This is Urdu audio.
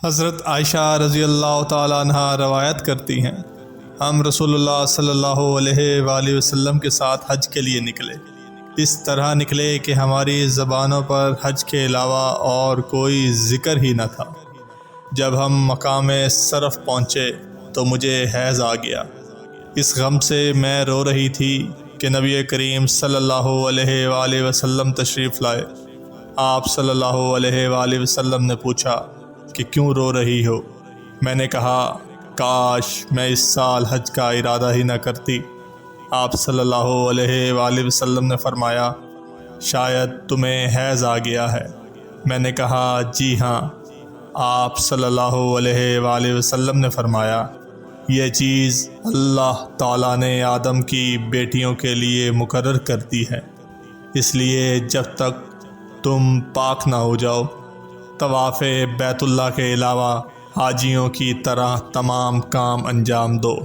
حضرت عائشہ رضی اللہ تعالیٰ عنہ روایت کرتی ہیں، ہم رسول اللہ صلی اللہ علیہ وآلہ وسلم کے ساتھ حج کے لیے نکلے۔ اس طرح نکلے کہ ہماری زبانوں پر حج کے علاوہ اور کوئی ذکر ہی نہ تھا۔ جب ہم مقام صرف پہنچے تو مجھے حیض آ گیا۔ اس غم سے میں رو رہی تھی کہ نبی کریم صلی اللہ علیہ وآلہ وسلم تشریف لائے۔ آپ صلی اللہ علیہ وآلہ وسلم نے پوچھا کہ کیوں رو رہی ہو؟ میں نے کہا کاش میں اس سال حج کا ارادہ ہی نہ کرتی۔ آپ صلی اللہ علیہ وآلہ وسلم نے فرمایا شاید تمہیں حیض آ گیا ہے۔ میں نے کہا جی ہاں۔ آپ صلی اللہ علیہ وآلہ وسلم نے فرمایا یہ چیز اللہ تعالیٰ نے آدم کی بیٹیوں کے لیے مقرر کر دی ہے، اس لیے جب تک تم پاک نہ ہو جاؤ طواف بیت اللہ کے علاوہ حاجیوں کی طرح تمام کام انجام دو۔